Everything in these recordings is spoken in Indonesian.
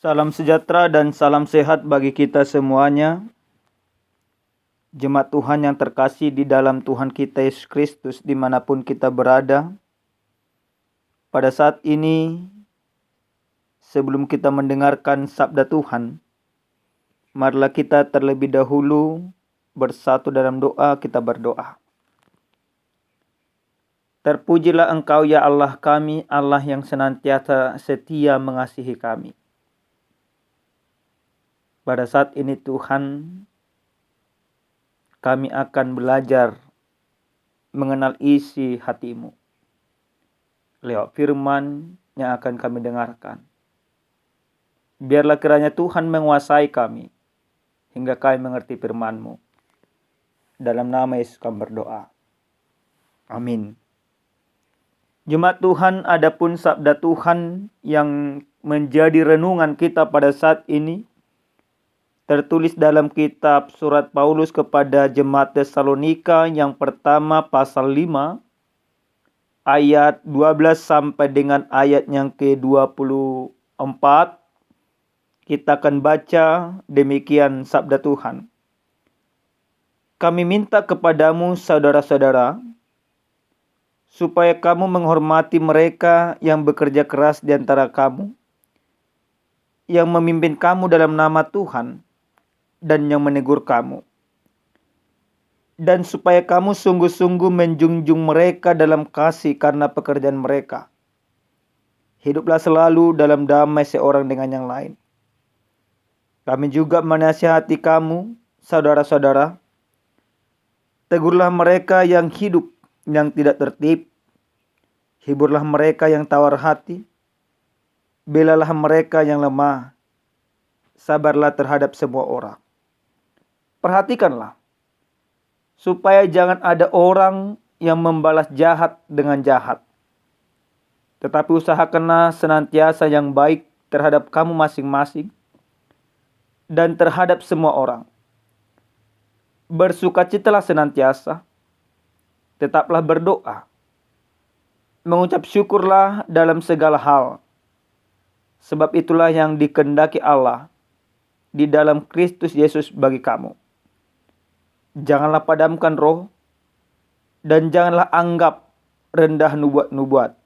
Salam sejahtera dan salam sehat bagi kita semuanya. Jemaat Tuhan yang terkasih di dalam Tuhan kita Yesus Kristus dimanapun kita berada. Pada saat ini, sebelum kita mendengarkan sabda Tuhan, marilah kita terlebih dahulu bersatu dalam doa. Kita berdoa. Terpujilah Engkau ya Allah kami, Allah yang senantiasa setia mengasihi kami. Pada saat ini Tuhan, kami akan belajar mengenal isi hati-Mu lewat firman yang akan kami dengarkan. Biarlah kiranya Tuhan menguasai kami hingga kami mengerti firman-Mu. Dalam nama Yesus kami berdoa. Amin. Jemaat Tuhan, adapun sabda Tuhan yang menjadi renungan kita pada saat ini tertulis dalam kitab surat Paulus kepada jemaat Tesalonika yang pertama pasal 5 ayat 12 sampai dengan ayat yang ke-24. Kita akan baca demikian sabda Tuhan. Kami minta kepadamu saudara-saudara, supaya kamu menghormati mereka yang bekerja keras di antara kamu, yang memimpin kamu dalam nama Tuhan, dan yang menegur kamu. Dan supaya kamu sungguh-sungguh menjunjung mereka dalam kasih karena pekerjaan mereka. Hiduplah selalu dalam damai seorang dengan yang lain. Kami juga menasihati kamu, saudara-saudara. Tegurlah mereka yang hidup, yang tidak tertib. Hiburlah mereka yang tawar hati. Belalah mereka yang lemah. Sabarlah terhadap semua orang. Perhatikanlah, supaya jangan ada orang yang membalas jahat dengan jahat. Tetapi usahakanlah senantiasa yang baik terhadap kamu masing-masing dan terhadap semua orang. Bersukacitalah senantiasa, tetaplah berdoa. Mengucap syukurlah dalam segala hal, sebab itulah yang dikehendaki Allah di dalam Kristus Yesus bagi kamu. Janganlah padamkan roh, dan janganlah anggap rendah nubuat-nubuat.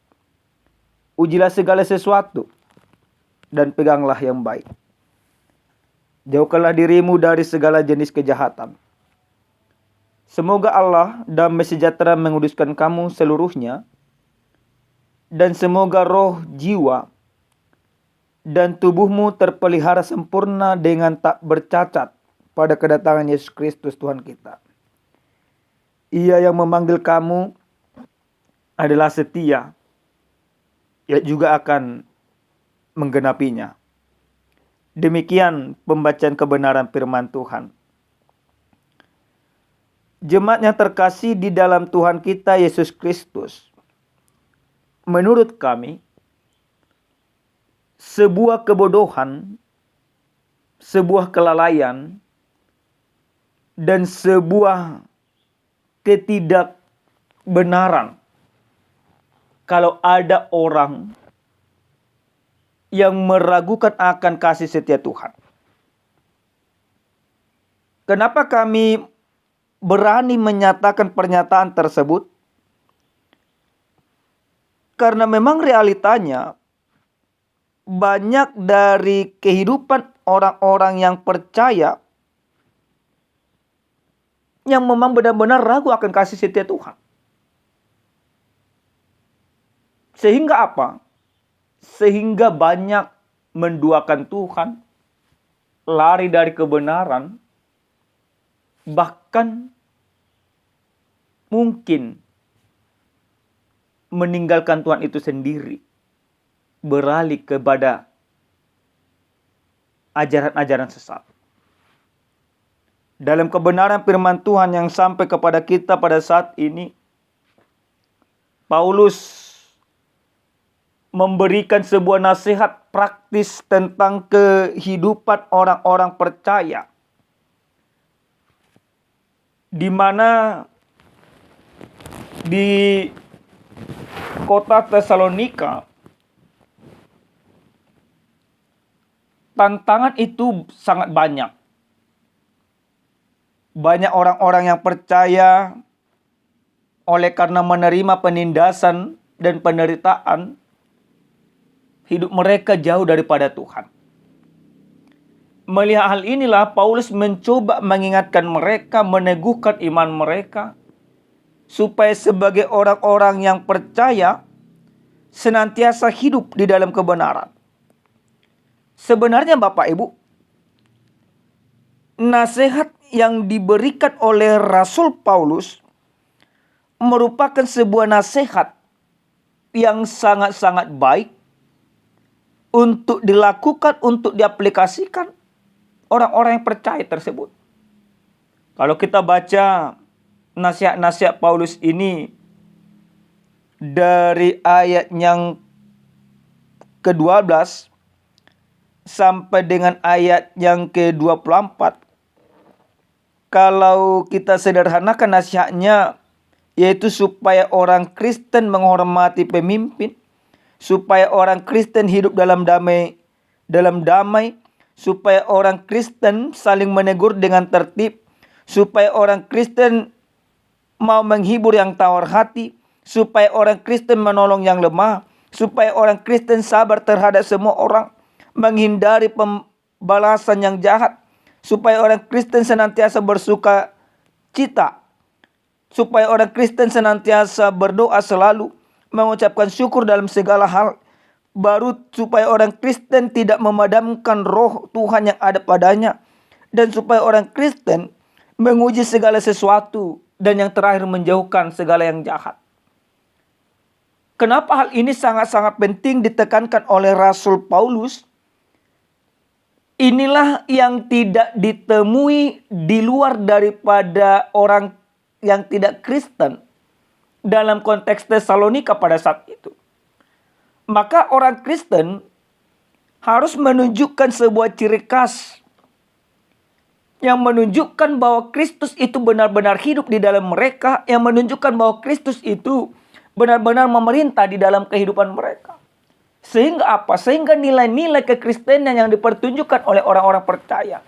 Ujilah segala sesuatu, dan peganglah yang baik. Jauhkanlah dirimu dari segala jenis kejahatan. Semoga Allah damai sejahtera menguduskan kamu seluruhnya, dan semoga roh, jiwa, dan tubuhmu terpelihara sempurna dengan tak bercacat pada kedatangan Yesus Kristus Tuhan kita. Ia yang memanggil kamu adalah setia. Ia juga akan menggenapinya. Demikian pembacaan kebenaran firman Tuhan. Jemaat yang terkasih di dalam Tuhan kita Yesus Kristus. Menurut kami, sebuah kebodohan, sebuah kelalaian, dan sebuah ketidakbenaran kalau ada orang yang meragukan akan kasih setia Tuhan. Kenapa kami berani menyatakan pernyataan tersebut? Karena memang realitanya banyak dari kehidupan orang-orang yang percaya yang memang benar-benar ragu akan kasih setia Tuhan. Sehingga apa? Sehingga banyak menduakan Tuhan, lari dari kebenaran, bahkan mungkin meninggalkan Tuhan itu sendiri, beralih kepada ajaran-ajaran sesat. Dalam kebenaran firman Tuhan yang sampai kepada kita pada saat ini, Paulus memberikan sebuah nasihat praktis tentang kehidupan orang-orang percaya, di mana di kota Tesalonika tantangan itu sangat banyak. Banyak orang-orang yang percaya oleh karena menerima penindasan dan penderitaan, hidup mereka jauh daripada Tuhan. Melihat hal inilah Paulus mencoba mengingatkan mereka, meneguhkan iman mereka, supaya sebagai orang-orang yang percaya senantiasa hidup di dalam kebenaran. Sebenarnya Bapak Ibu, nasihat yang diberikan oleh Rasul Paulus merupakan sebuah nasihat yang sangat-sangat baik untuk dilakukan, untuk diaplikasikan orang-orang yang percaya tersebut. Kalau kita baca nasihat-nasihat Paulus ini dari ayat yang ke-12 sampai dengan ayat yang ke-24, kalau kita sederhanakan nasihatnya, yaitu supaya orang Kristen menghormati pemimpin, supaya orang Kristen hidup dalam damai, supaya orang Kristen saling menegur dengan tertib, supaya orang Kristen mau menghibur yang tawar hati, supaya orang Kristen menolong yang lemah, supaya orang Kristen sabar terhadap semua orang, menghindari pembalasan yang jahat, supaya orang Kristen senantiasa bersuka cita, supaya orang Kristen senantiasa berdoa selalu, mengucapkan syukur dalam segala hal, baru supaya orang Kristen tidak memadamkan roh Tuhan yang ada padanya, dan supaya orang Kristen menguji segala sesuatu, dan yang terakhir menjauhkan segala yang jahat. Kenapa hal ini sangat-sangat penting ditekankan oleh Rasul Paulus? Inilah yang tidak ditemui di luar daripada orang yang tidak Kristen dalam konteks Tesalonika pada saat itu. Maka orang Kristen harus menunjukkan sebuah ciri khas yang menunjukkan bahwa Kristus itu benar-benar hidup di dalam mereka, yang menunjukkan bahwa Kristus itu benar-benar memerintah di dalam kehidupan mereka. Sehingga apa? Sehingga nilai-nilai kekristenan yang dipertunjukkan oleh orang-orang percaya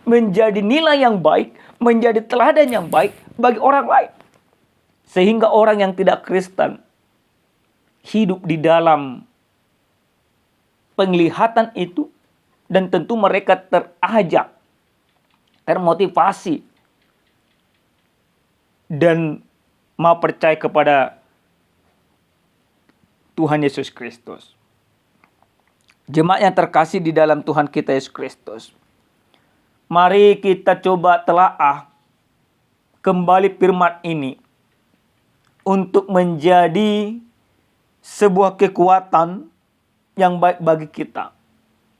menjadi nilai yang baik, menjadi teladan yang baik bagi orang lain. Sehingga orang yang tidak Kristen hidup di dalam penglihatan itu, dan tentu mereka terajak, termotivasi, dan mau percaya kepada Tuhan Yesus Kristus. Jemaat yang terkasih di dalam Tuhan kita Yesus Kristus, mari kita coba telaah kembali firman ini untuk menjadi sebuah kekuatan yang baik bagi kita.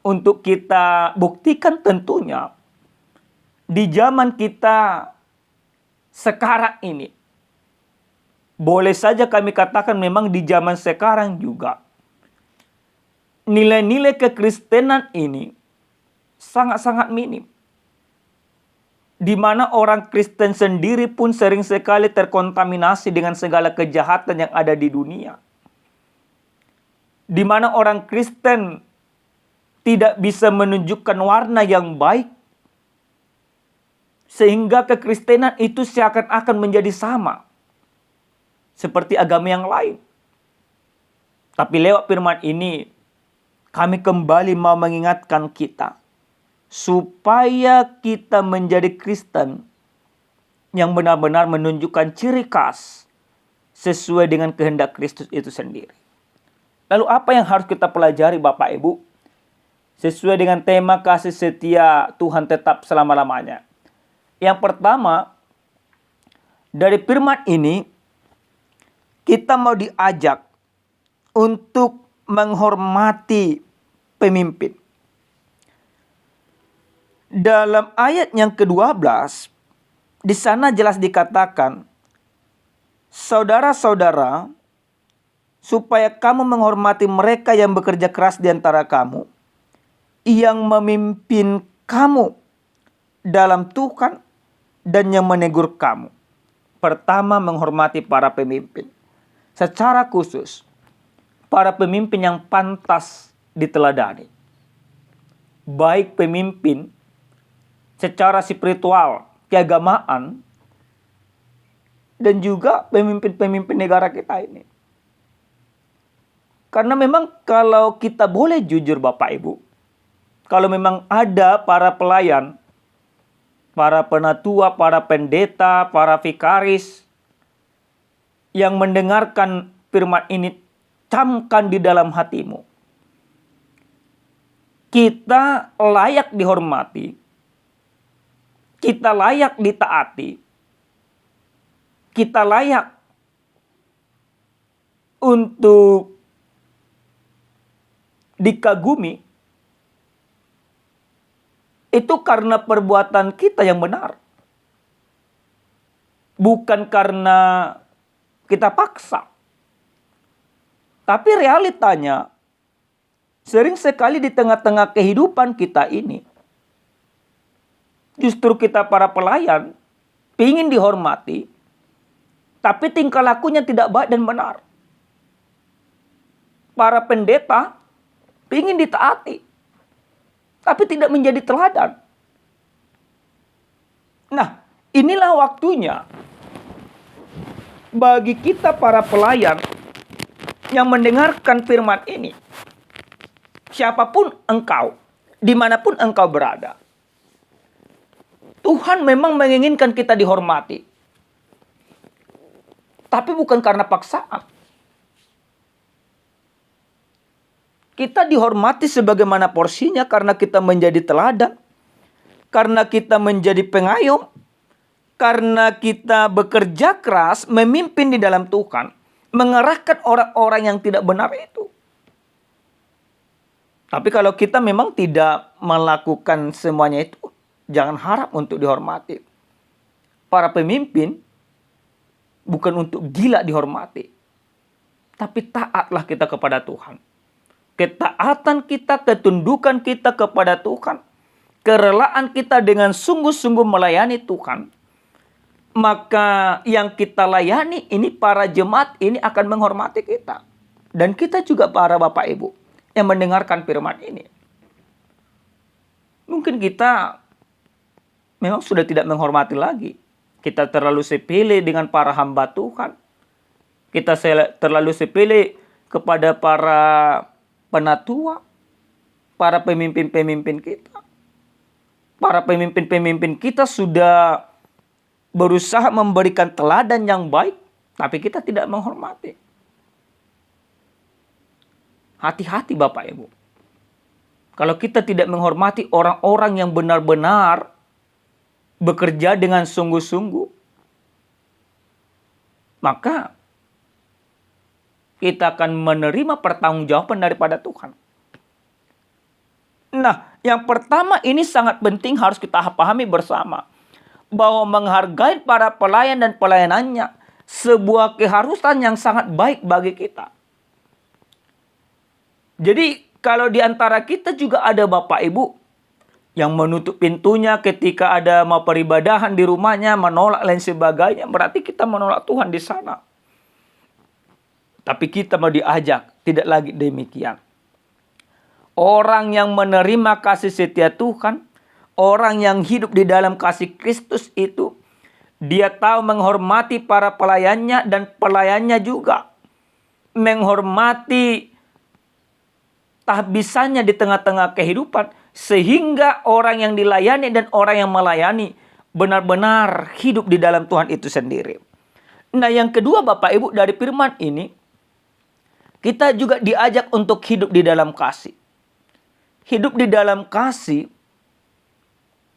Untuk kita buktikan tentunya di zaman kita sekarang ini. Boleh saja kami katakan memang di zaman sekarang juga nilai-nilai kekristenan ini sangat-sangat minim. Di mana orang Kristen sendiri pun sering sekali terkontaminasi dengan segala kejahatan yang ada di dunia. Di mana orang Kristen tidak bisa menunjukkan warna yang baik, sehingga kekristenan itu seakan-akan menjadi sama seperti agama yang lain. Tapi lewat firman ini, kami kembali mau mengingatkan kita, supaya kita menjadi Kristen yang benar-benar menunjukkan ciri khas sesuai dengan kehendak Kristus itu sendiri. Lalu apa yang harus kita pelajari Bapak Ibu? Sesuai dengan tema kasih setia Tuhan tetap selama-lamanya. Yang pertama, dari firman ini, kita mau diajak untuk menghormati pemimpin. Dalam ayat yang ke-12, di sana jelas dikatakan, saudara-saudara, supaya kamu menghormati mereka yang bekerja keras di antara kamu, yang memimpin kamu dalam Tuhan dan yang menegur kamu. Pertama, menghormati para pemimpin. Secara khusus, para pemimpin yang pantas diteladani. baik pemimpin secara spiritual, keagamaan, dan juga pemimpin-pemimpin negara kita ini. Karena memang kalau kita boleh jujur Bapak Ibu, kalau memang ada para pelayan, para penatua, para pendeta, para vikaris yang mendengarkan firman ini, camkan di dalam hatimu. Kita layak dihormati, kita layak ditaati, kita layak untuk dikagumi, itu karena perbuatan kita yang benar. Bukan karena kita paksa. Tapi realitanya, sering sekali di tengah-tengah kehidupan kita ini, justru kita para pelayan, ingin dihormati, tapi tingkah lakunya tidak baik dan benar. Para pendeta ingin ditaati, tapi tidak menjadi teladan. Nah, inilah waktunya bagi kita para pelayan yang mendengarkan firman ini. Siapapun engkau, dimanapun engkau berada, Tuhan memang menginginkan kita dihormati. Tapi bukan karena paksaan. Kita dihormati sebagaimana porsinya karena kita menjadi teladan, karena kita menjadi pengayom, karena kita bekerja keras memimpin di dalam Tuhan, mengerahkan orang-orang yang tidak benar itu. Tapi kalau kita memang tidak melakukan semuanya itu, jangan harap untuk dihormati. Para pemimpin bukan untuk gila dihormati, tapi taatlah kita kepada Tuhan. Ketaatan kita, ketundukan kita kepada Tuhan, kerelaan kita dengan sungguh-sungguh melayani Tuhan, maka yang kita layani ini, para jemaat ini akan menghormati kita. Dan kita juga para Bapak Ibu yang mendengarkan firman ini. Mungkin kita memang sudah tidak menghormati lagi. Kita terlalu sepele dengan para hamba Tuhan. Kita terlalu sepele kepada para penatua, para pemimpin-pemimpin kita. Para pemimpin-pemimpin kita sudah berusaha memberikan teladan yang baik, tapi kita tidak menghormati. Hati-hati Bapak Ibu. Kalau kita tidak menghormati orang-orang yang benar-benar bekerja dengan sungguh-sungguh, maka kita akan menerima pertanggungjawaban daripada Tuhan. Nah, yang pertama ini sangat penting harus kita pahami bersama. Bahwa menghargai para pelayan dan pelayanannya sebuah keharusan yang sangat baik bagi kita. Jadi kalau di antara kita juga ada Bapak Ibu yang menutup pintunya ketika ada mau peribadahan di rumahnya, menolak lain sebagainya, berarti kita menolak Tuhan di sana. Tapi kita mau diajak, tidak lagi demikian. Orang yang menerima kasih setia Tuhan, orang yang hidup di dalam kasih Kristus itu, dia tahu menghormati para pelayannya dan pelayannya juga menghormati tahbisannya di tengah-tengah kehidupan, sehingga orang yang dilayani dan orang yang melayani benar-benar hidup di dalam Tuhan itu sendiri. Nah, yang kedua Bapak Ibu, dari firman ini kita juga diajak untuk hidup di dalam kasih. Hidup di dalam kasih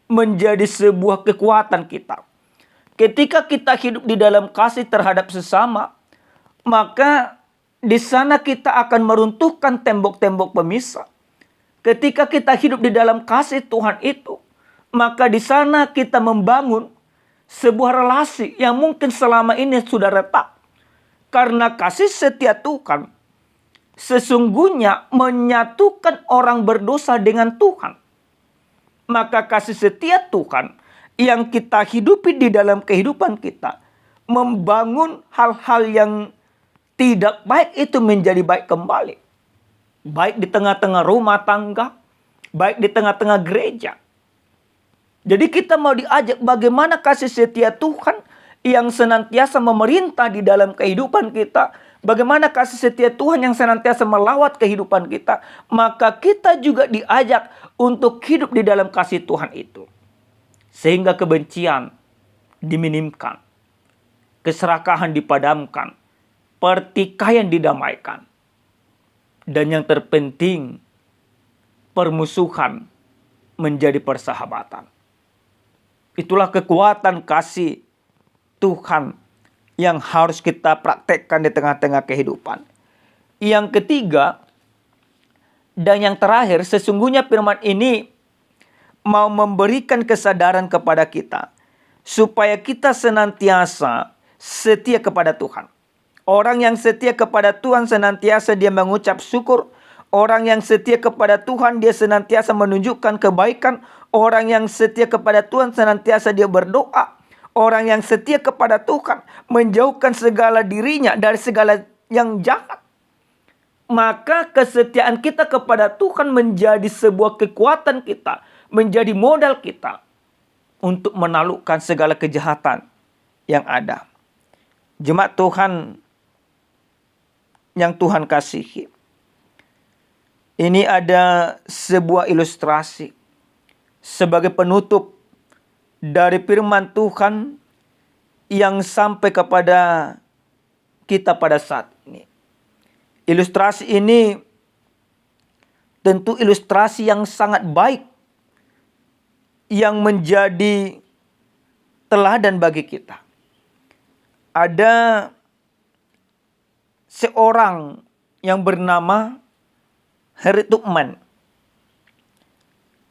menjadi sebuah kekuatan kita. Ketika kita hidup di dalam kasih terhadap sesama, maka di sana kita akan meruntuhkan tembok-tembok pemisah. Ketika kita hidup di dalam kasih Tuhan itu, maka di sana kita membangun sebuah relasi yang mungkin selama ini sudah retak. Karena kasih setia Tuhan sesungguhnya menyatukan orang berdosa dengan Tuhan. Maka kasih setia Tuhan yang kita hidupi di dalam kehidupan kita membangun hal-hal yang tidak baik itu menjadi baik kembali. Baik di tengah-tengah rumah tangga, baik di tengah-tengah gereja. Jadi kita mau diajak bagaimana kasih setia Tuhan yang senantiasa memerintah di dalam kehidupan kita. Bagaimana kasih setia Tuhan yang senantiasa melawat kehidupan kita. Maka kita juga diajak untuk hidup di dalam kasih Tuhan itu. Sehingga kebencian diminimkan, keserakahan dipadamkan, pertikaian didamaikan. Dan yang terpenting, permusuhan menjadi persahabatan. Itulah kekuatan kasih Tuhan yang harus kita praktekkan di tengah-tengah kehidupan. Yang ketiga, dan yang terakhir, sesungguhnya firman ini mau memberikan kesadaran kepada kita supaya kita senantiasa setia kepada Tuhan. Orang yang setia kepada Tuhan senantiasa dia mengucap syukur. Orang yang setia kepada Tuhan dia senantiasa menunjukkan kebaikan. Orang yang setia kepada Tuhan senantiasa dia berdoa. Orang yang setia kepada Tuhan menjauhkan segala dirinya dari segala yang jahat. Maka kesetiaan kita kepada Tuhan menjadi sebuah kekuatan kita, menjadi modal kita untuk menaklukkan segala kejahatan yang ada. Jemaat Tuhan yang Tuhan kasihi, ini ada sebuah ilustrasi sebagai penutup dari firman Tuhan yang sampai kepada kita pada saat ini. Ilustrasi ini tentu ilustrasi yang sangat baik, yang menjadi teladan bagi kita. Ada seorang yang bernama Harriet Tubman.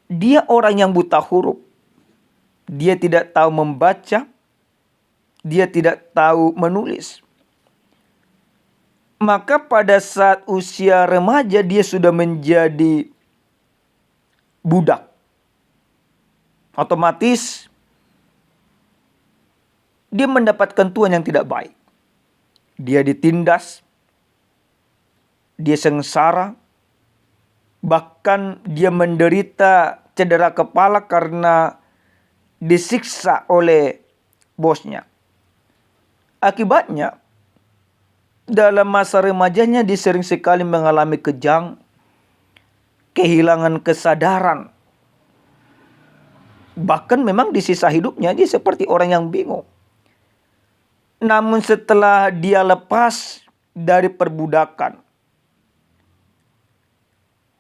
Dia orang yang buta huruf. Dia tidak tahu membaca, dia tidak tahu menulis. Maka pada saat usia remaja dia sudah menjadi budak. Otomatis dia mendapatkan tuan yang tidak baik. Dia ditindas, dia sengsara, bahkan dia menderita cedera kepala karena disiksa oleh bosnya. Akibatnya, dalam masa remajanya dia sering sekali mengalami kejang, kehilangan kesadaran. Bahkan memang di sisa hidupnya dia seperti orang yang bingung. Namun setelah dia lepas dari perbudakan,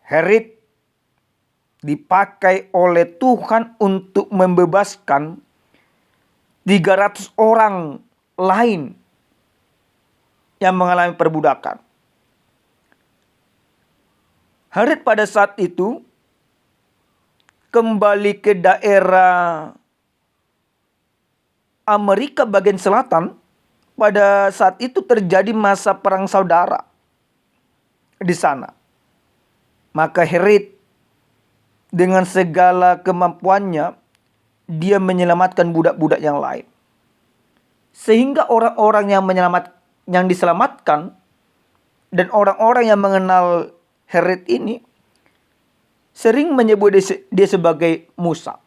Harriet dipakai oleh Tuhan untuk membebaskan 300 orang lain yang mengalami perbudakan. Harriet pada saat itu kembali ke daerah Amerika bagian selatan. Pada saat itu terjadi masa perang saudara di sana. Maka Harriet dengan segala kemampuannya, dia menyelamatkan budak-budak yang lain. Sehingga orang-orang yang diselamatkan dan orang-orang yang mengenal Harriet ini sering menyebut dia sebagai Musa.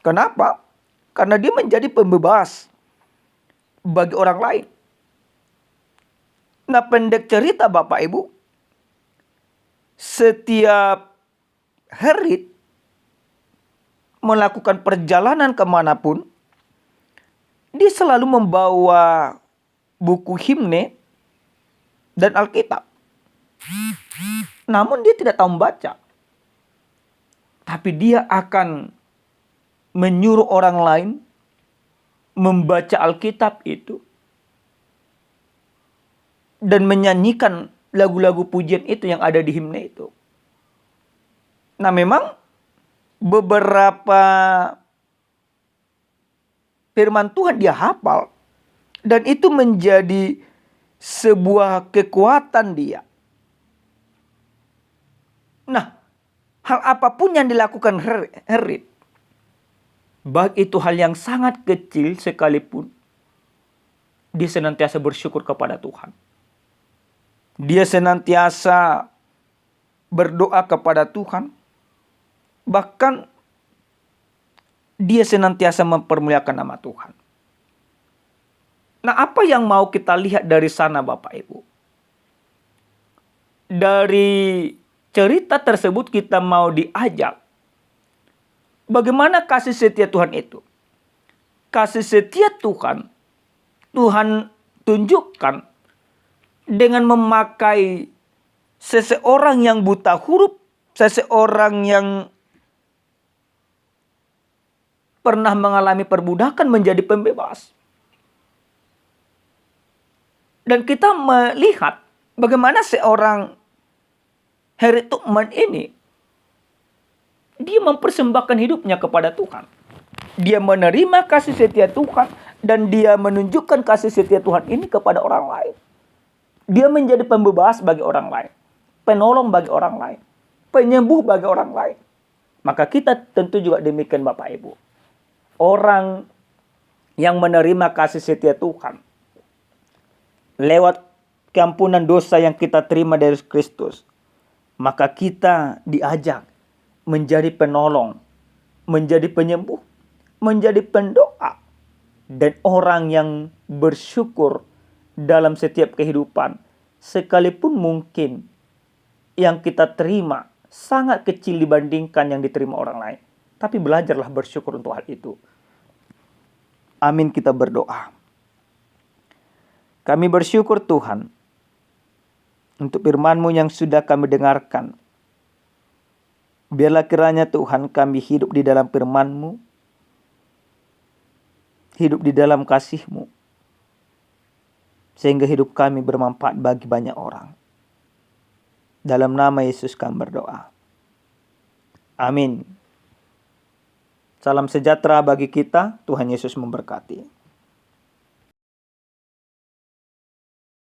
Kenapa? Karena dia menjadi pembebas bagi orang lain. Nah, pendek cerita Bapak Ibu, setiap Harriet melakukan perjalanan kemanapun, dia selalu membawa buku himne dan Alkitab. Namun dia tidak tahu membaca. Tapi dia akan menyuruh orang lain membaca Alkitab itu dan menyanyikan lagu-lagu pujian itu yang ada di himne itu. Nah, memang beberapa firman Tuhan dia hafal dan itu menjadi sebuah kekuatan dia. Nah, hal apapun yang dilakukan Harriet, baik itu hal yang sangat kecil sekalipun, dia senantiasa bersyukur kepada Tuhan. Dia senantiasa berdoa kepada Tuhan. Bahkan dia senantiasa mempermuliakan nama Tuhan. Nah, apa yang mau kita lihat dari sana Bapak Ibu? Dari cerita tersebut kita mau diajak bagaimana kasih setia Tuhan itu. Kasih setia Tuhan tunjukkan dengan memakai seseorang yang buta huruf, seseorang yang pernah mengalami perbudakan menjadi pembebas. Dan kita melihat bagaimana seorang Harriet Tubman ini, dia mempersembahkan hidupnya kepada Tuhan. Dia menerima kasih setia Tuhan dan dia menunjukkan kasih setia Tuhan ini kepada orang lain. Dia menjadi pembebas bagi orang lain, penolong bagi orang lain, penyembuh bagi orang lain. Maka kita tentu juga demikian Bapak Ibu. Orang yang menerima kasih setia Tuhan lewat keampunan dosa yang kita terima dari Kristus, maka kita diajak menjadi penolong, menjadi penyembuh, menjadi pendoa, dan orang yang bersyukur dalam setiap kehidupan, sekalipun mungkin yang kita terima sangat kecil dibandingkan yang diterima orang lain. Tapi belajarlah bersyukur untuk hal itu. Amin, kita berdoa. Kami bersyukur Tuhan untuk firman-Mu yang sudah kami dengarkan. Biarlah kiranya Tuhan kami hidup di dalam firman-Mu, hidup di dalam kasih-Mu, sehingga hidup kami bermanfaat bagi banyak orang. Dalam nama Yesus kami berdoa. Amin. Salam sejahtera bagi kita. Tuhan Yesus memberkati.